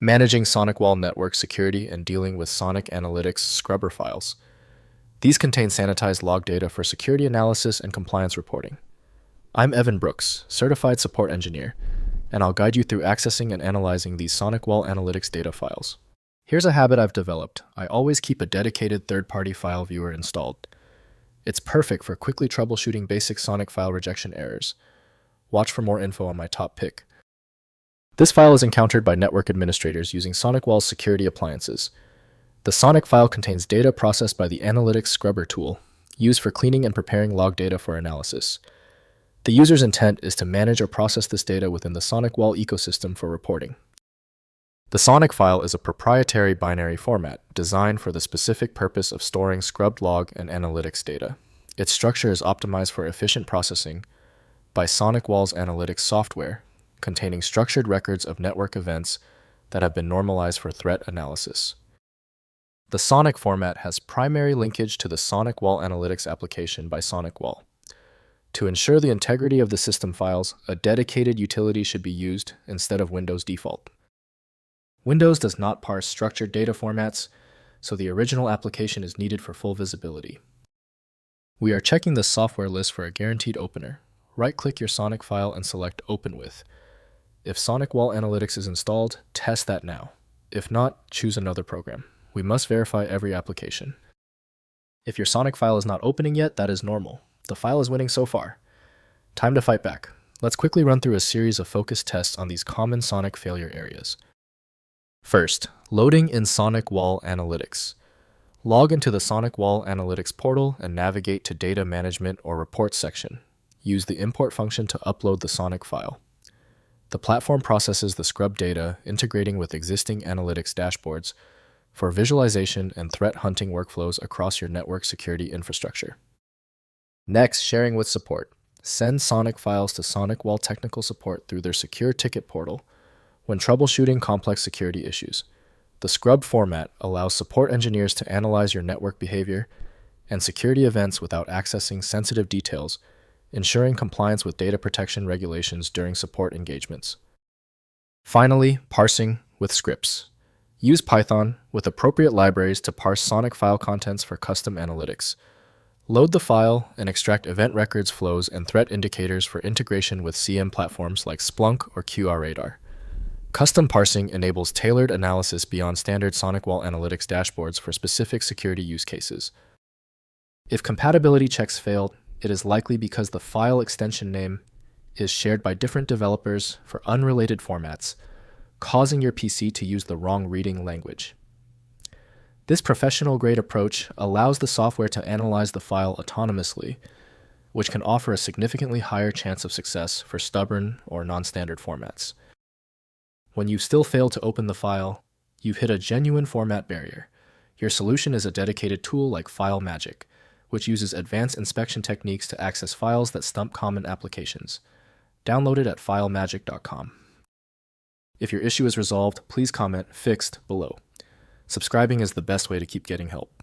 managing SonicWall network security and dealing with Sonic Analytics scrubber files. These contain sanitized log data for security analysis and compliance reporting. I'm Evan Brooks, Certified Support Engineer, and I'll guide you through accessing and analyzing these SonicWall Analytics data files. Here's a habit I've developed. I always keep a dedicated third-party file viewer installed. It's perfect for quickly troubleshooting basic Sonic file rejection errors. Watch for more info on my top pick. This file is encountered by network administrators using SonicWall's security appliances. The Sonic file contains data processed by the Analytics Scrubber tool, used for cleaning and preparing log data for analysis. The user's intent is to manage or process this data within the SonicWall ecosystem for reporting. The Sonic file is a proprietary binary format designed for the specific purpose of storing scrubbed log and analytics data. Its structure is optimized for efficient processing by SonicWall's analytics software, containing structured records of network events that have been normalized for threat analysis. The Sonic format has primary linkage to the SonicWall Analytics application by SonicWall. To ensure the integrity of the system files, a dedicated utility should be used instead of Windows default. Windows does not parse structured data formats, so the original application is needed for full visibility. We are checking the software list for a guaranteed opener. Right-click your Sonic file and select Open With. If SonicWall Analytics is installed, test that now. If not, choose another program. We must verify every application. If your Sonic file is not opening yet, that is normal. The file is winning so far. Time to fight back. Let's quickly run through a series of focused tests on these common Sonic failure areas. First, loading in SonicWall Analytics. Log into the SonicWall Analytics portal and navigate to Data Management or Reports section. Use the import function to upload the Sonic file. The platform processes the scrub data, integrating with existing analytics dashboards for visualization and threat hunting workflows across your network security infrastructure. Next, sharing with support. Send Sonic files to SonicWall technical support through their secure ticket portal when troubleshooting complex security issues. The scrub format allows support engineers to analyze your network behavior and security events without accessing sensitive details, ensuring compliance with data protection regulations during support engagements. Finally, parsing with scripts. Use Python with appropriate libraries to parse Sonic file contents for custom analytics. Load the file and extract event records, flows, and threat indicators for integration with CM platforms like Splunk or QRadar. Custom parsing enables tailored analysis beyond standard SonicWall Analytics dashboards for specific security use cases. If compatibility checks failed, it is likely because the file extension name is shared by different developers for unrelated formats, causing your PC to use the wrong reading language. This professional-grade approach allows the software to analyze the file autonomously, which can offer a significantly higher chance of success for stubborn or non-standard formats. When you still fail to open the file, you've hit a genuine format barrier. Your solution is a dedicated tool like File Magic, which uses advanced inspection techniques to access files that stump common applications. Download it at filemagic.com. If your issue is resolved, please comment "Fixed" below. Subscribing is the best way to keep getting help.